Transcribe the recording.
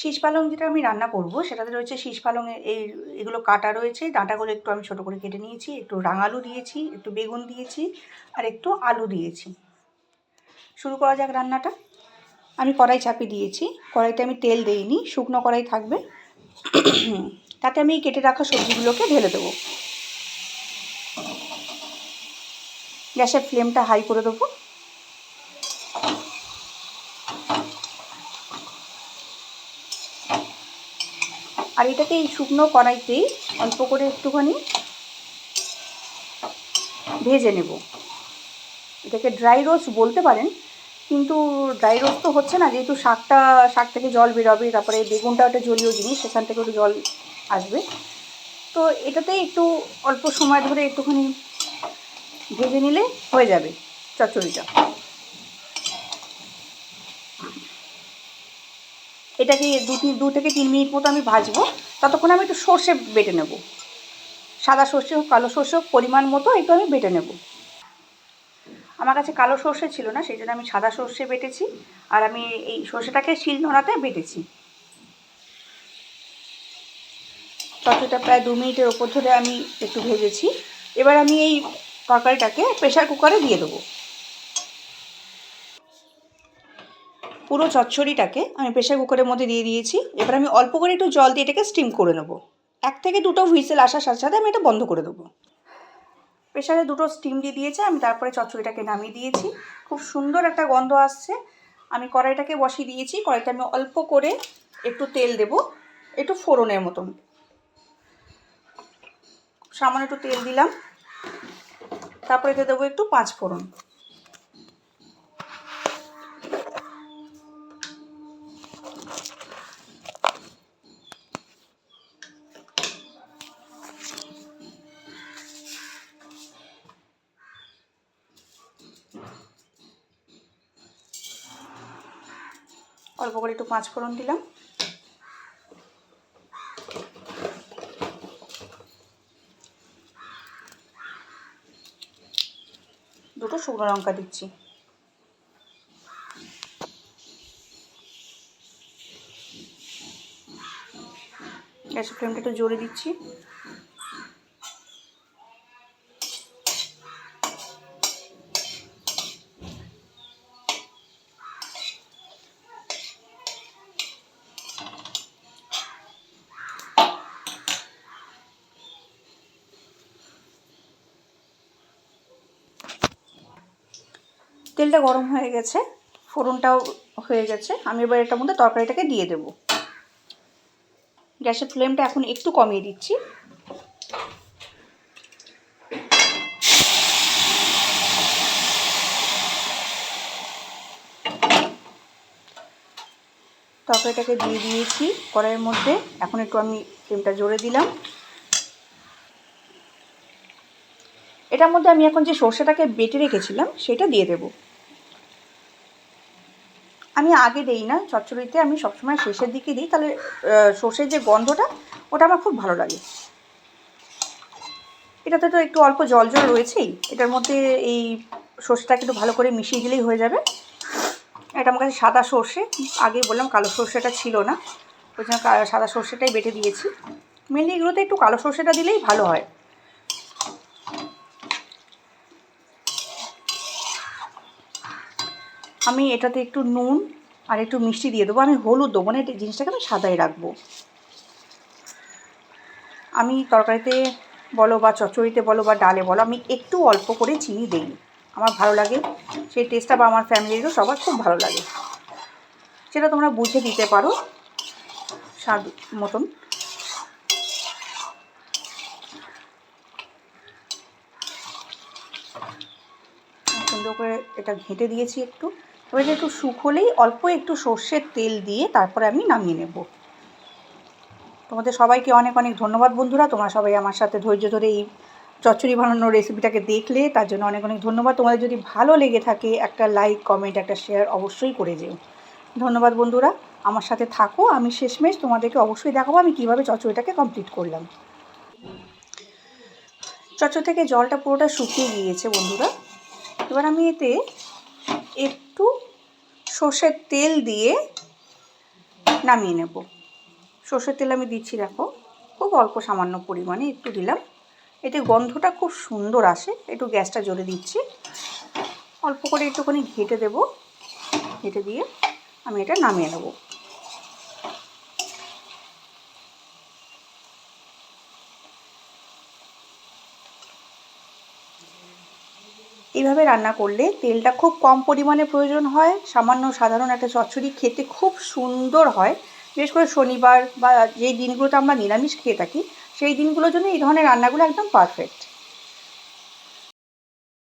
শীষ পালং যেটা আমি রান্না করব সেটাতে রয়েছে শীষ পালংয়ের এগুলো কাটা রয়েছে, ডাঁটাগুলো একটু আমি ছোটো করে কেটে নিয়েছি, একটু রাঙালু দিয়েছি, একটু বেগুন দিয়েছি আর একটু আলু দিয়েছি। শুরু করা যাক রান্নাটা। আমি কড়াই চাপিয়ে দিয়েছি, কড়াইতে আমি তেল দেইনি, শুকনো কড়াই থাকবে। তাতে আমি কেটে রাখা সবজিগুলোকে ঢেলে দেবো। গ্যাসের ফ্লেমটা হাই করে দেবো। আর এটাকে এই শুকনো কড়াইতেই অল্প করে একটুখানি ভেজে নেব। এটাকে ড্রাই রোস্ট বলতে পারেন, কিন্তু ড্রাই রোস্ট তো হচ্ছে না, যেহেতু শাক থেকে জল বেরোবে, তারপরে বেগুনটা একটা জলীয় জিনিস, সেখান থেকে একটু জল আসবে। তো এটাতে একটু অল্প সময় ধরে একটুখানি ভেজে নিলে হয়ে যাবে চচ্চড়িটা। এটাকে 2 থেকে 3 মিনিট মতো আমি ভাজবো। ততক্ষণ আমি একটু সর্ষে বেটে নেব, সাদা সর্ষে হোক কালো সর্ষে হোক, পরিমাণ মতো একটু আমি বেটে নেব। আমার কাছে কালো সর্ষে ছিল না, সেই জন্য আমি সাদা সর্ষে বেটেছি, আর আমি এই সর্ষেটাকে শিলনোড়াতে বেটেছি। তরকারিটা প্রায় 2 মিনিটের ওপর ধরে আমি একটু ভেজেছি। এবার আমি এই তরকারিটাকে প্রেশার কুকারে দিয়ে দেবো। পুরো চচ্চড়িটাকে আমি প্রেশার কুকারের মধ্যে দিয়ে দিয়েছি। এবার আমি অল্প করে একটু জল দিয়ে এটাকে স্টিম করে নেব। 1 থেকে 2টো হুইসেল আসার সাথে সাথে আমি এটা বন্ধ করে দেবো। প্রেশারে 2টো স্টিম দিয়ে দিয়েছে, আমি তারপরে চচ্চড়িটাকে নামিয়ে দিয়েছি। খুব সুন্দর একটা গন্ধ আসছে। আমি কড়াইটাকে বসিয়ে দিয়েছি। কড়াইটা আমি অল্প করে একটু তেল দেব, একটু ফোড়নের মতন, সামান্য একটু তেল দিলাম। তারপরে এতে দেবো একটু 5 ফোড়ন। অল্প করে একটু 5 ফোড়ন দিলাম। দুটো শুকনো লঙ্কা দিচ্ছি। গ্যাসের ফ্লেমটা একটু জোরে দিচ্ছি। তেলটা গরম হয়ে গেছে, ফোড়নটাও হয়ে গেছে। আমি এবার এটার মধ্যে তরকারিটাকে দিয়ে দেব। গ্যাসের ফ্লেমটা এখন একটু কমিয়ে দিচ্ছি। তরকারিটাকে দিয়ে দিয়েছি কড়াইয়ের মধ্যে। এখন একটু আমি ফ্লেমটা জোরে দিলাম। এটার মধ্যে আমি এখন যে সর্ষেটাকে বেটে রেখেছিলাম সেটা দিয়ে দেব। আমি আগে দেই না চচ্চড়িতে, আমি সবসময় শেষের দিকে দিই, তাহলে সর্ষের যে গন্ধটা ওটা আমার খুব ভালো লাগে। এটাতে তো একটু অল্প জল জল রয়েছেই, এটার মধ্যে এই সর্ষেটাকে একটু ভালো করে মিশিয়ে দিলেই হয়ে যাবে। এটা আমার কাছে সাদা সর্ষে, আগেই বললাম কালো সর্ষেটা ছিল না, ওই জন্য সাদা সর্ষেটাই বেটে দিয়েছি। মেনলি এগুলোতে একটু কালো সর্ষেটা দিলেই ভালো হয়। আমি এটাতে একটু নুন আর একটু মিষ্টি দিয়ে দেবো। আমি হলুদ দেবো না, এই জিনিসটাকে আমি সাদাই রাখবো। আমি তরকারিতে বলো বা চচ্চড়িতে বলো বা ডালে বলো, আমি একটু অল্প করে চিনি দিই, আমার ভালো লাগে সেই টেস্টটা, বা আমার ফ্যামিলিরও সবার খুব ভালো লাগে। সেটা তোমরা বুঝে দিতে পারো স্বাদ মতন। সুন্দর করে এটা ঘেঁটে দিয়েছি একটু। এবার একটু শুকোলেই অল্প একটু সর্ষের তেল দিয়ে তারপরে আমি নামিয়ে নেব। তোমাদের সবাইকে অনেক অনেক ধন্যবাদ বন্ধুরা, তোমরা সবাই আমার সাথে ধৈর্য ধরে এই চচ্চড়ি বানানোর রেসিপিটাকে দেখলে, তার জন্য অনেক অনেক ধন্যবাদ। তোমাদের যদি ভালো লেগে থাকে একটা লাইক কমেন্ট একটা শেয়ার অবশ্যই করে যেও। ধন্যবাদ বন্ধুরা, আমার সাথে থাকো। আমি শেষমেশ তোমাদেরকে অবশ্যই দেখাবো আমি কীভাবে চচ্চড়িটাকে কমপ্লিট করলাম। চচ্চড়ি থেকে জলটা পুরোটা শুকিয়ে গিয়েছে বন্ধুরা। এবার আমি এতে একটু সর্ষের তেল দিয়ে নামিয়ে নেব। সর্ষের তেল আমি দিচ্ছি, দেখো খুব অল্প সামান্য পরিমাণে একটু দিলাম। এতে গন্ধটা খুব সুন্দর আসে। একটু গ্যাসটা জ্বলে দিচ্ছি, অল্প করে একটুখানি ঘেঁটে দেব। ঘেঁটে দিয়ে আমি এটা নামিয়ে নেব। এইভাবে রান্না করলে তেলটা খুব কম পরিমাণে প্রয়োজন হয়, সামান্য সাধারণ একটা চচ্চড়ি খেতে খুব সুন্দর হয়। বিশেষ করে শনিবার বা যেই দিনগুলোতে আমরা নিরামিষ খেয়ে থাকি সেই দিনগুলোর জন্য এই ধরনের রান্নাগুলো একদম পারফেক্ট।